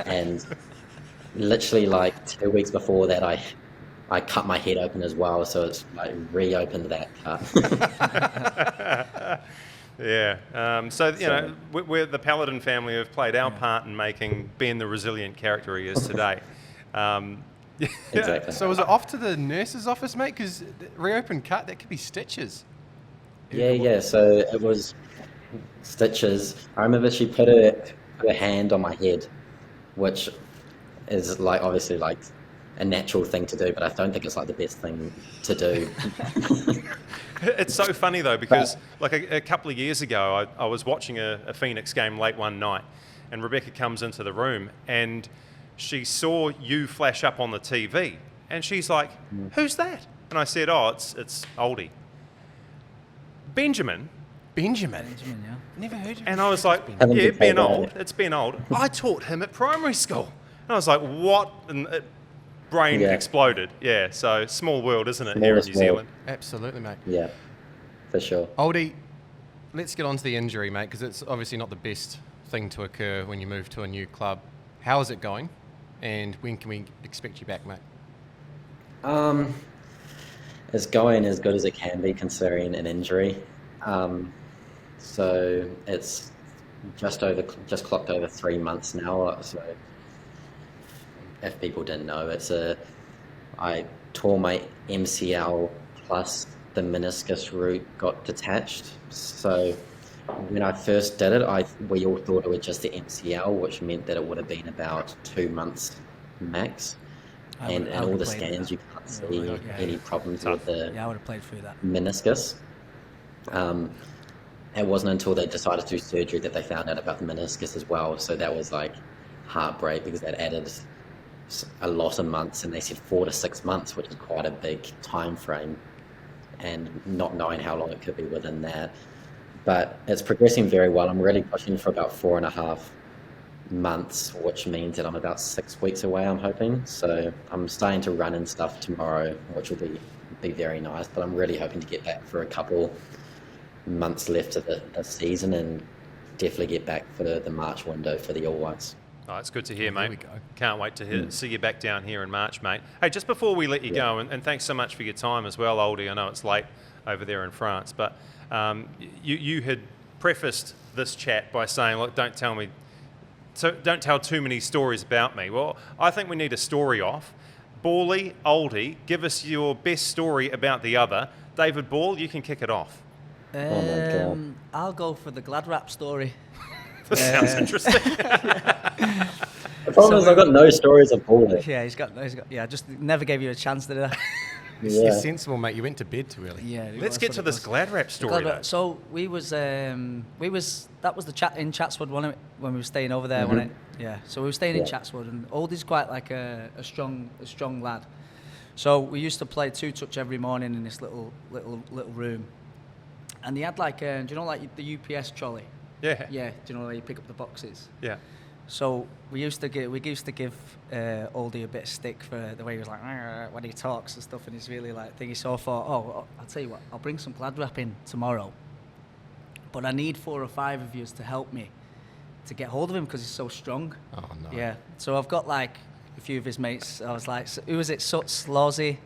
and literally like 2 weeks before that, I cut my head open as well, so it's like reopened that cut. Yeah. So you know, we're the Paladin family have played our part in making Ben the resilient character he is today. Exactly. So was it off to the nurse's office, mate? Because reopened cut, that could be stitches. Yeah. So it was stitches. I remember she put her hand on my head, which is like obviously like a natural thing to do, but I don't think it's like the best thing to do. It's so funny though, because like a couple of years ago, I was watching a Phoenix game late one night, and Rebecca comes into the room and she saw you flash up on the TV, and she's like, "Who's that?" And I said, "Oh, it's Oldie." Benjamin, Benjamin. Yeah. Never heard of him. and I was like, Haven't "Yeah, been Ben told Old. that. It's Ben Old. I taught him at primary school." And I was like, "What?" And brain Yeah. exploded. Yeah. So small world, isn't it, here in Smallest New world. Zealand? Absolutely, mate. Yeah, for sure. Oldie, let's get on to the injury, mate, because it's obviously not the best thing to occur when you move to a new club. How is it going? And when can we expect you back, mate? It's going as good as it can be considering an injury. So it's just clocked over 3 months now. So if people didn't know, I tore my MCL plus the meniscus root got detached. So when I first did it, we all thought it was just the MCL, which meant that it would have been about 2 months max. And I all would've the played scans, that. you can't Yeah, see yeah. any problems with the Yeah, I would have played through that. meniscus. It wasn't until they decided to do surgery that they found out about the meniscus as well. So that was like heartbreak, because that added a lot of months, and they said 4 to 6 months, which is quite a big time frame, and not knowing how long it could be within that. But it's progressing very well. I'm really pushing for about 4.5 months, which means that I'm about 6 weeks away, I'm hoping. So I'm starting to run and stuff tomorrow, which will be very nice. But I'm really hoping to get back for a couple months left of the season, and definitely get back for the March window for the All Whites. Oh, it's good to hear, There mate. we go. Can't wait to see you back down here in March, mate. Hey, just before we let you go, and thanks so much for your time as well, Oldie. I know it's late over there in France, but you had prefaced this chat by saying, "Look, don't tell too many stories about me." Well, I think we need a story off. Bally, Oldie, give us your best story about the other. David Ball, you can kick it off. Oh my God. I'll go for the Glad Wrap story. This sounds interesting. The problem is I've got no stories of Ball. Yeah, he's got. Yeah, just never gave you a chance, did I? You're Yeah. sensible, mate. You went to bed too early. Yeah. Let's get to this Glad Wrap story. Glad though. Wrap. So that was the chat in Chatswood, wasn't it? When we were staying over there, wasn't it? Yeah. So we were staying in Yeah. Chatswood, and Oldie's quite like a strong lad. So we used to play 2-touch every morning in this little room, and he had like do you know like the UPS trolley? Yeah. Yeah. Do you know where you pick up the boxes? Yeah. So we used to give Oldie a bit of stick for the way he was like when he talks and stuff, and he's really like thingy. So I thought, I'll tell you what, I'll bring some Glad Wrap in tomorrow, but I need 4 or 5 of you to help me to get hold of him because he's so strong. Oh, no. Yeah. So I've got like a few of his mates. I was like, who was it? Suts, Lawsy.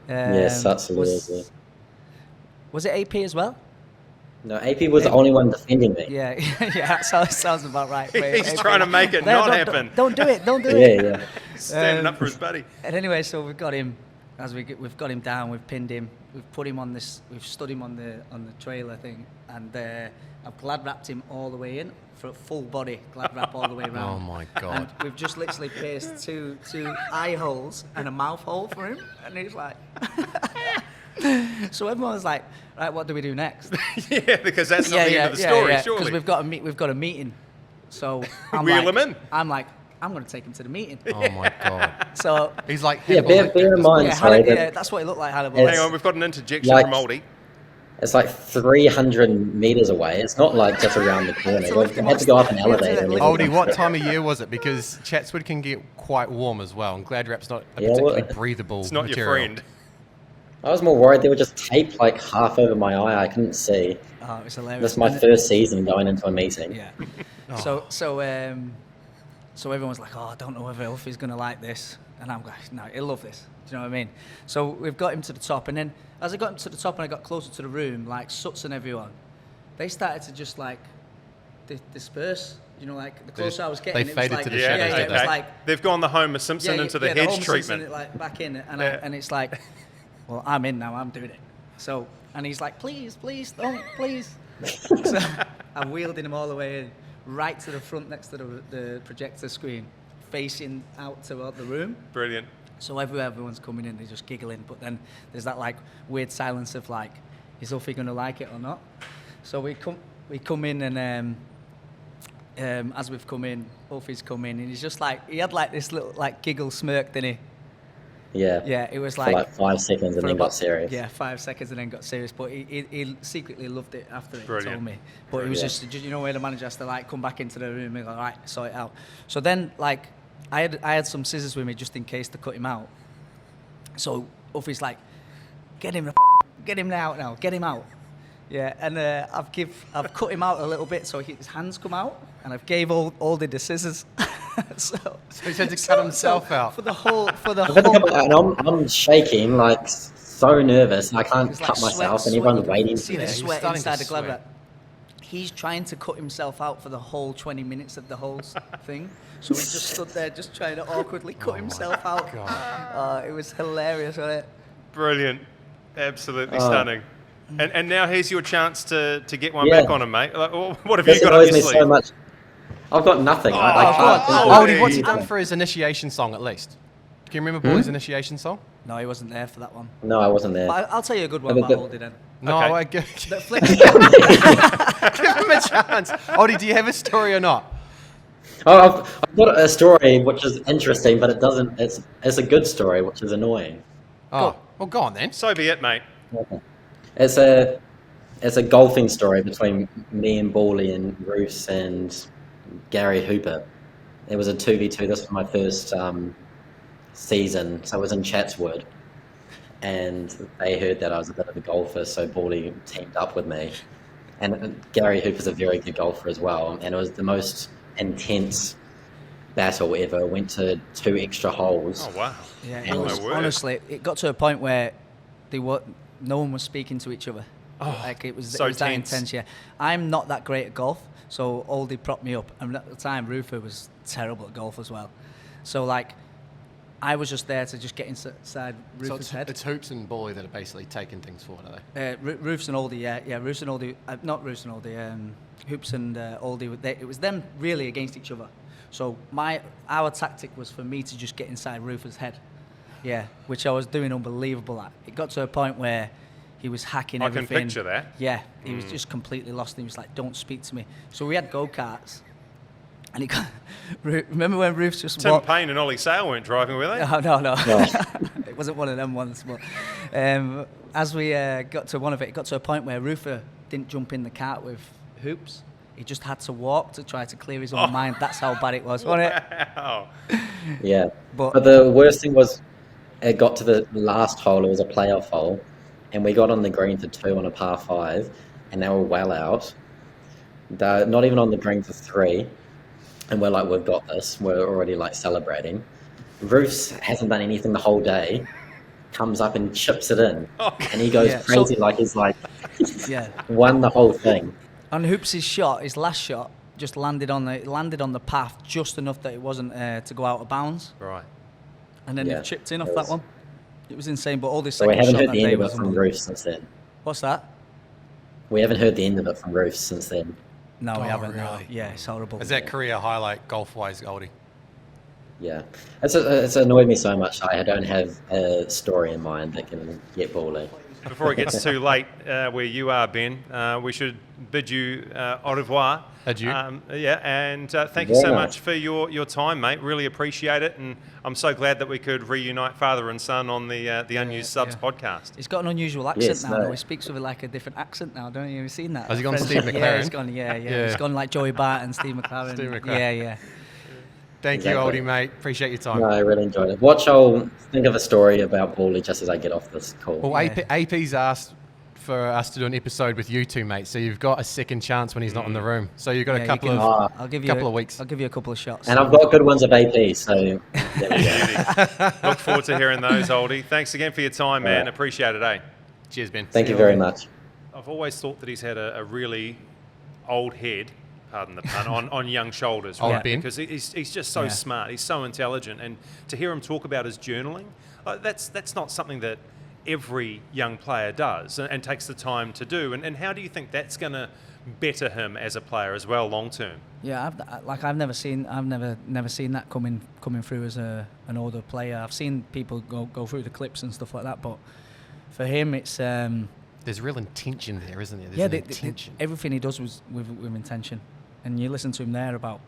Yes, that's Lawsy. Was it AP as well? No, AP was the only one defending me. Yeah, yeah, that sounds about right. He's trying to make it not happen. Don't do it. Don't do it. Yeah. Standing up for his buddy. And anyway, so we've got him. We've got him down. We've pinned him. We've put him on this. We've stood him on the trailer thing, and I've Glad Wrapped him all the way in for a full body Glad Wrap all the way around. Oh my God. And we've just literally pierced two eye holes and a mouth hole for him, and he's like. So everyone was like, right, what do we do next? Yeah, because that's not the end of the story, surely. Because we've got a meeting. So I'm Wheel like, him in. I'm like, I'm going to take him to the meeting. Oh my God. So He's like, Yeah, bear in mind, sorry, that that's what it looked like. Hannibal. It's- Hang on, we've got an interjection Like- from Oldie. it's like 300 meters away. It's not like just around the corner. We had to go up an elevator. and Oldie, everything. what time of year was it? Because Chatswood can get quite warm as well, and Glad Wrap's not a Yeah, well, particularly breathable It's not material. your friend. I was more worried they were just taped like half over my eye. I couldn't see. Oh, it's hilarious. This is my And first season going into a meeting. Yeah. So everyone's like, oh, I don't know whether Alfie's going to like this. And I'm like, no, he'll love this. Do you know what I mean? So we've got him to the top. And then as I got him to the top and I got closer to the room, like Suts and everyone, they started to just like disperse. You know, like the closer I was getting, they it was faded like, to the shadows. it was like, they've gone the Homer Simpson into the hedge Homer treatment. Simpson, like back in, and it's like, well, I'm in now. I'm doing it. So, and he's like, please, don't, please. So I wheeled him all the way in, right to the front next to the projector screen, facing out toward the room. Brilliant. So everyone's coming in, they're just giggling, but then there's that like weird silence of like, is Uffy going to like it or not? So we come in and as we've come in, Uffy's come in, and he's just like, he had like this little like giggle smirk, didn't he? Yeah. Yeah, it was For like, like 5 seconds and then got serious. Yeah, 5 seconds and then got serious. But he secretly loved it after it. Brilliant. He told me. But it was just, you know, where the manager has to like come back into the room and go, all right, sort it out. So then like I had some scissors with me just in case to cut him out. So Uffy's like, get him out now, get him out. Yeah, and I've cut him out a little bit so his hands come out, and I've gave Aldi the scissors. so he's had to cut himself out for the whole. And I'm shaking, like so nervous. I can't It's cut like myself, sweat, and everyone's sweat. waiting. See the he's sweat starting to inside the glove. sweat. He's trying to cut himself out for the whole 20 minutes of the whole thing. So he just stood there, just trying to awkwardly cut himself out. It was hilarious, wasn't it? Brilliant. Absolutely stunning. And now here's your chance to get one Yeah. back on him, mate. Like, what have This you got up annoys your me sleeve? so much. I've got nothing. I can't think of Aldi, what's he anything. done for his initiation song at least? Can you remember Boy's initiation song? No, he wasn't there for that one. No, I wasn't there. But I'll tell you a good one But about the- Aldi then. No, Okay. I give The flip- him a chance. Aldi, do you have a story or not? Oh, I've got a story which is interesting, but it doesn't. It's a good story, which is annoying. Oh, well, go on then. So be it, mate. It's a golfing story between me and Bawley and Roos and Gary Hooper. It was a 2v2. This was my first season, so it was in Chatswood. And they heard that I was a bit of a golfer, so Bawley teamed up with me. And Gary Hooper's a very good golfer as well. And it was the most intense battle ever. Went to 2 extra holes. Oh, wow. Yeah, Oh, it was, my word. honestly, it got to a point where no one was speaking to each other. Oh, Like it was so that tense. intense. Yeah, I'm not that great at golf, so Aldi propped me up. And at the time, Rufer was terrible at golf as well. So like, I was just there to just get inside So Rufer's head. it's Hoops and Boy that are basically taking things forward, are they? Roofs and Aldi, yeah, Roofs and Aldi, not Roofs and Aldi, Hoops and Aldi. It was them really against each other. So our tactic was for me to just get inside Roofer's head, yeah, which I was doing unbelievable at. It got to a point where he was hacking I can everything. picture that. Yeah, he was just completely lost. And he was like, "Don't speak to me." So we had go-karts, and he got, remember when Roofs just Tim walked. Payne and Ollie Sale weren't driving, were they? No. No. It wasn't one of them ones. But as we got to one of it got to a point where Roofer didn't jump in the cart with Hoops. He just had to walk to try to clear his own mind. That's how bad it was, wasn't it? Wow. Yeah. But- But the worst thing was, it got to the last hole. It was a playoff hole, and we got on the green for 2 on a par 5, and they were well out. They're not even on the green for 3, and we're like, we've got this. We're already like celebrating. Roofs hasn't done anything the whole day. Comes up and chips it in, and he goes Yeah, crazy like he's like Yeah. won the whole thing. On Hoops' shot, his last shot, just landed on the path just enough that it wasn't to go out of bounds, Right. and then Yeah, he chipped in off it that was- one. It was insane. But all this So we second haven't shot heard that the day end of was it from unbelievable. Roofs since then. What's that? We haven't heard the end of it from Roofs since then. No, we Oh, haven't. No. really? Yeah, it's horrible. Is that career highlight golf-wise, Aldi? Yeah, it's annoyed me so much. I don't have a story in mind that can get Bawley. Before it gets too late where you are, Ben, we should bid you au revoir. Adieu. Yeah, and thank you so Yeah. much for your time, mate. Really appreciate it, and I'm so glad that we could reunite father and son on the Unused Subs yeah. podcast. He's got an unusual accent Yes, now. no. Though. He speaks with like a different accent now. Don't you? Have you seen that? Has he gone French- Steve Yeah, McLaren? he's gone. Yeah. Yeah. He's gone like Joey Barton, Steve McLaren. Steve McLaren. Yeah. Thank Exactly. you, Aldi, mate. Appreciate your time. No, I really enjoyed it. I'll think of a story about Bawley just as I get off this call. Well, Yeah. AP's asked for us to do an episode with you two, mate. So you've got a second chance when he's not in the room. So you've got Yeah, a you couple can- of I'll give you couple of weeks. I'll give you a couple of shots. And I've got good ones of AP, so there we go. Look forward to hearing those, Oldie. Thanks again for your time, man. right. Appreciate it, eh? Cheers, Ben. Thank you very much. I've always thought that he's had a really old head, pardon the pun, on young shoulders, Old right? Ben. Because he's just so Yeah. smart, he's so intelligent, and to hear him talk about his journaling, that's not something that every young player does and takes the time to do. And how do you think that's going to better him as a player as well, long term? Yeah, I've never seen that coming through as an older player. I've seen people go through the clips and stuff like that, but for him, it's There's real intention there, isn't there? There's intention. everything he does was with intention. And you listen to him there about,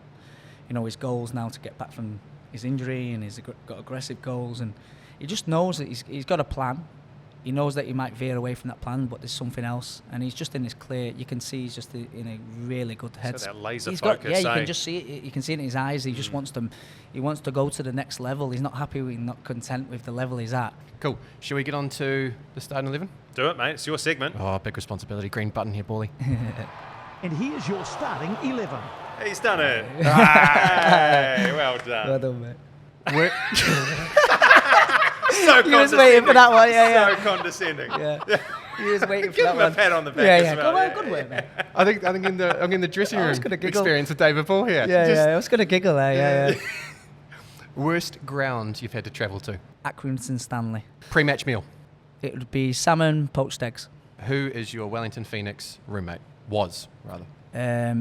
his goals now to get back from his injury, and he's got aggressive goals, and he just knows that he's got a plan. He knows that he might veer away from that plan, but there's something else, and he's just in this clear. You can see he's just in a really good head. So that laser He's focus. got, you eh? can just see it. You can see it in his eyes. He just wants to. He wants to go to the next level. He's not happy. He's not content with the level he's at. Cool. Shall we get on to the starting 11? Do it, mate. It's your segment. Oh, big responsibility. Green button here, Bally. And here's your starting 11. He's done it. Hey, well done. Well done, mate. We're- So You was waiting for that one, yeah. So condescending. Yeah. He was waiting for Give that him one. a pat on the back Yeah, as yeah. well. Come on, Yeah, good work, man. I think I'm in the dressing I room was gonna giggle. experience with David Paul here. Yeah, Just yeah. I was gonna giggle there. Yeah. Worst ground you've had to travel to? Accrington Stanley. Pre-match meal. It would be salmon, poached eggs. Who is your Wellington Phoenix roommate? Was, rather.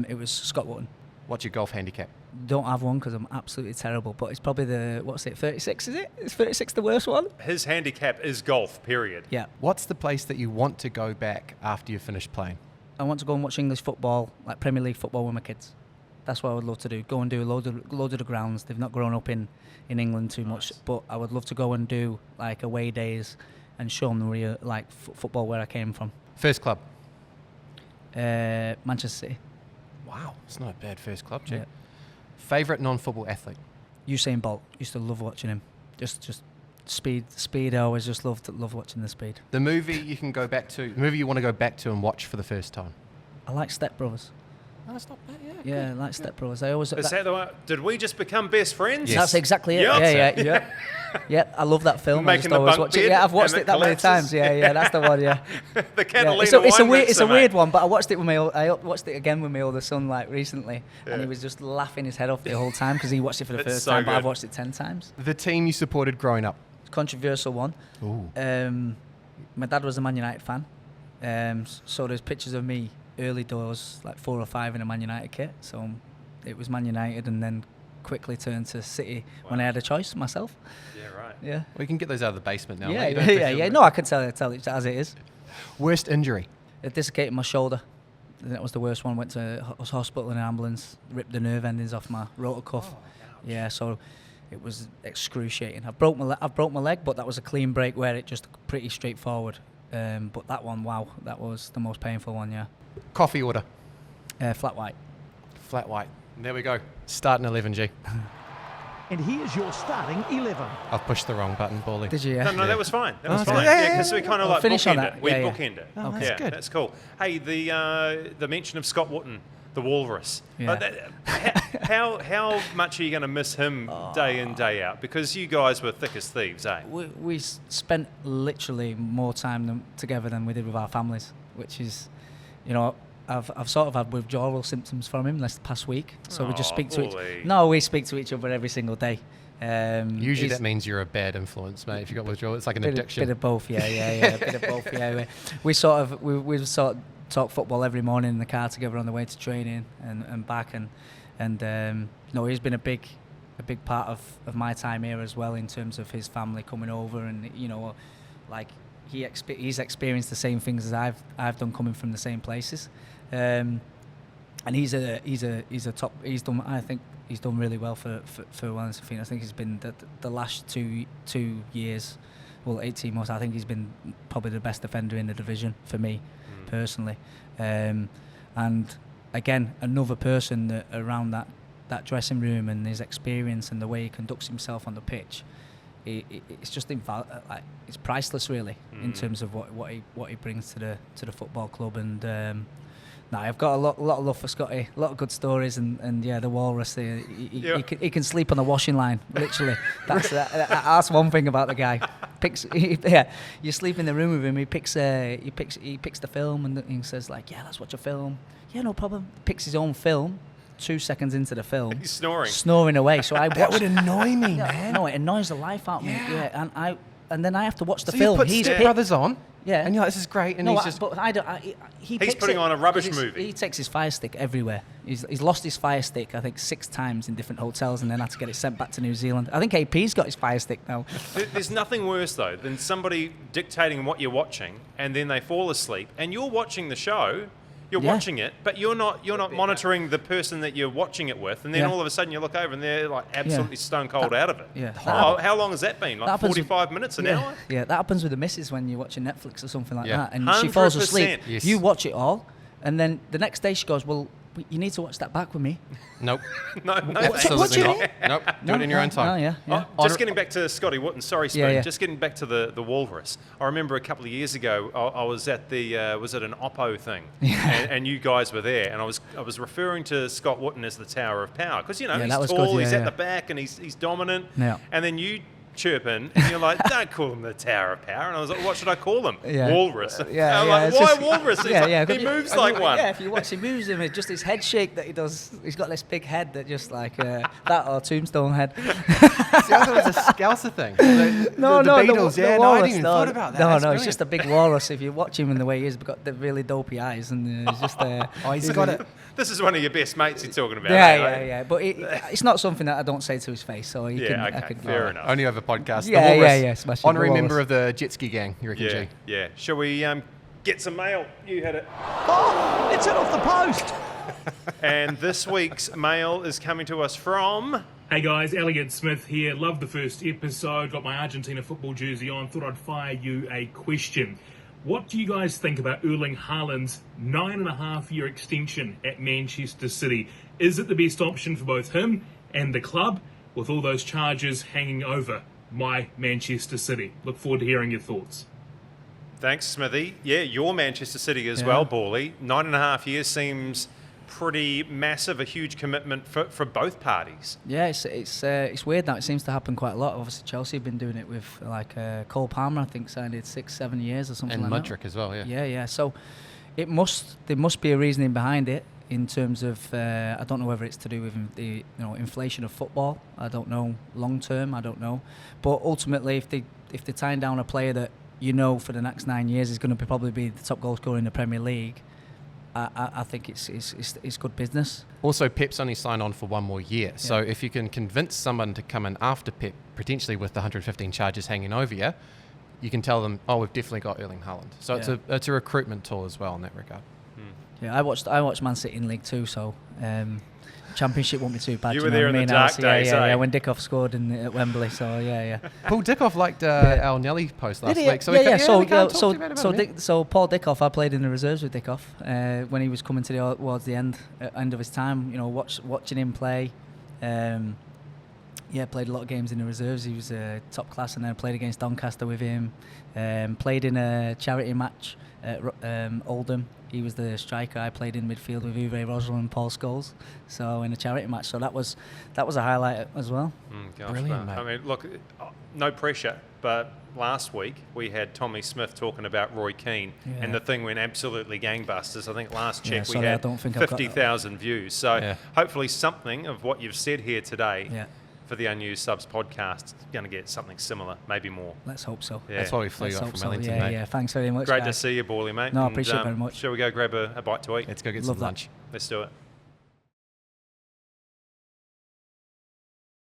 It was Scott Wotton. What's your golf handicap? Don't have one because I'm absolutely terrible. But it's probably 36? Is it? Is 36 the worst one? His handicap is golf, period. Yeah. What's the place that you want to go back after you finish playing? I want to go and watch English football, like Premier League football, with my kids. That's what I would love to do. Go and do a load of the grounds. They've not grown up in England too much, but I would love to go and do like away days and show them the real football where I came from. First club? Manchester City. Wow, it's not a bad first club, Jake. Yeah. Favourite non-football athlete? Usain Bolt. Used to love watching him. Just speed. I always just loved watching the speed. The movie you can go back to, the movie you want to go back to and watch for the first time? I like Step Brothers. No, it's not bad, Yeah, I like Step Brothers. I always. Is that the one? Did we just become best friends? Yes. That's exactly it. Yes. Yeah. Yeah, I love that film. I Making just the always bunk watch it. bed Yeah, I've watched and it it that many collapses. times. Yeah, that's the one. Yeah. The Yeah, Catalina it's a wine weird, mixer, weird mate. one, but I watched it with I watched it again with my older son like recently, and he was just laughing his head off the whole time because he watched it for the It's first so time, but I've good. watched it 10 times. The team you supported growing up? Controversial one. Ooh. My dad was a Man United fan, so there's pictures of me early doors, like 4 or 5 in a Man United kit. So it was Man United, and then quickly turned to City when I had a choice myself. Yeah, right. Yeah. We can get those out of the basement now. Yeah, mate. You don't have to yeah, feel yeah. bad. No, I can tell it as it is. Worst injury? It dislocated my shoulder. That was the worst one. Went to hospital in an ambulance, ripped the nerve endings off my rotor cuff. Yeah, so it was excruciating. I've broke my leg, but that was a clean break where it just pretty straightforward. But that one, wow, that was the most painful one. Yeah. Coffee order? Flat white. Flat white. There we go. Starting 11, G. And here's your starting 11. I've pushed the wrong button, Bally. Did you? Yeah. No, that was fine. That Oh, was that's fine. good. Yeah, because we kind of I'll like finish on bookend that. it. We Yeah, yeah. bookend it. Oh, that's Yeah, good. that's cool. Hey, the mention of Scott Wotton, the Walrus. Yeah. How much are you going to miss him day in, day out? Because you guys were thick as thieves, eh? We spent literally more time together than we did with our families, which is, I've sort of had withdrawal symptoms from him this past week. So we just Aw, speak to Bully. we speak to each other every single day. Usually he's- that means you're a bad influence, mate. If you've got withdrawal, it's like an bit addiction. Bit of both, yeah, a bit of both, yeah. We sort of talk football every morning in the car together on the way to training and back, and he's been a big part of my time here as well in terms of his family coming over, and like he's experienced the same things as I've done coming from the same places, and he's a top. I think he's done really well for Wellington Phoenix. I think he's been the last two years, well 18 months. I think he's been probably the best defender in the division for me personally, and again another person that around that dressing room and his experience and the way he conducts himself on the pitch it's just like it's priceless, really, in terms of what he brings to the football club. And I've got a lot of love for Scotty, a lot of good stories, and yeah, the Walrus. He can sleep on the washing line, literally. That's one thing about the guy. You sleep in the room with him. He picks the film and he says like, yeah, let's watch a film. Yeah, no problem. Picks his own film. 2 seconds into the film, he's snoring away. So I that would annoy me, man. No, it annoys the life out of me. Yeah, and then I have to watch the so film. You put Step Brothers on. Yeah, and you're like, this is great. And but I don't. He's putting on a rubbish movie. He takes his Fire Stick everywhere. He's lost his Fire Stick, I think, 6 times in different hotels, and then had to get it sent back to New Zealand. I think AP's got his Fire Stick now. There's nothing worse though than somebody dictating what you're watching, and then they fall asleep, and you're watching the show. You're watching it, but you're not monitoring the person that you're watching it with, and then all of a sudden you look over and they're like absolutely stone cold out of it. Yeah. How long has that been? Like 45 minutes, an hour? Yeah, that happens with the missus when you're watching Netflix or something like that, and 100%. she falls asleep. Yes. You watch it all, and then the next day she goes, "Well, you need to watch that back with me." Nope. No, Absolutely not. Nope. Do it in your own time. Just getting back to Scotty Wootton, sorry, Spoon. Yeah. Just getting back to the Walrus. I remember a couple of years ago, I was at was it an Oppo thing, and you guys were there, and I was referring to Scott Wootton as the Tower of Power because he's tall, he's at the back, and he's dominant, and then you chirp in, and you're like, don't call him the Tower of Power. And I was like, what should I call him? Walrus. I'm like, why Walrus? He moves like one. Yeah, if you watch him moves him, it's just his head shake that he does. He's got this big head that just like that or Tombstone head. See, I thought it was a Scouser thing. The Beatles, the I Walrus, hadn't even thought about that. No, it's just a big walrus. If you watch him in the way he is, he's got the really dopey eyes, and he's just he's got it. This is one of your best mates you're talking about. Yeah. But it's not something that I don't say to his face, so he can. Okay, fair enough. Only over podcast. Yeah. Honorary member of the jet ski gang, you reckon, G? Yeah. Shall we get some mail? You had it. Oh, it's off the post. And this week's mail is coming to us from... Hey guys, Elliot Smith here. Loved the first episode. Got my Argentina football jersey on. Thought I'd fire you a question. What do you guys think about Erling Haaland's 9.5-year extension at Manchester City? Is it the best option for both him and the club, with all those charges hanging over my Manchester City? Look forward to hearing your thoughts. Thanks, Smithy. Yeah, your Manchester City as well, Bawley. 9.5 years seems pretty massive, a huge commitment for both parties. Yeah, it's weird now. It seems to happen quite a lot. Obviously, Chelsea have been doing it with like Cole Palmer. I think signed it 6-7 years or something and like Mudryk that. as well. Yeah. So there must be a reasoning behind it in terms of I don't know whether it's to do with the inflation of football. I don't know long term. I don't know, but ultimately, if they're tying down a player that for the next 9 years is going to probably be the top goal scorer in the Premier League. I think it's good business. Also, Pep's only signed on for 1 more year. So if you can convince someone to come in after Pep, potentially with the 115 charges hanging over you, you can tell them, we've definitely got Erling Haaland. So it's a recruitment tool as well in that regard. Yeah, I watched Man City in League 2, so Championship won't be too bad. You were there in the dark days, yeah, when Dickoff scored at Wembley, so yeah. Paul Dickoff liked our Nelly post last week. So So Paul Dickoff, I played in the reserves with Dickoff when he was coming towards the end of his time. Watching him play. Played a lot of games in the reserves. He was top class, and then played against Doncaster with him. Played in a charity match at Oldham. He was the striker. I played in midfield with Uwe Rosler and Paul Scholes. So in a charity match. So that was a highlight as well. Brilliant, mate. I mean, look, no pressure, but last week we had Tommy Smith talking about Roy Keane, and the thing went absolutely gangbusters. I think last check we had 50,000 views. So hopefully something of what you've said here today for the Unused Subs podcast is going to get something similar, maybe more. Let's hope so. Yeah. That's why we flew you off from Wellington, mate. Yeah, thanks very much, Great guys. to see you, Bawley, mate. No, I appreciate it very much. Shall we go grab a bite to eat? Let's go get Love some that. lunch. Let's do it.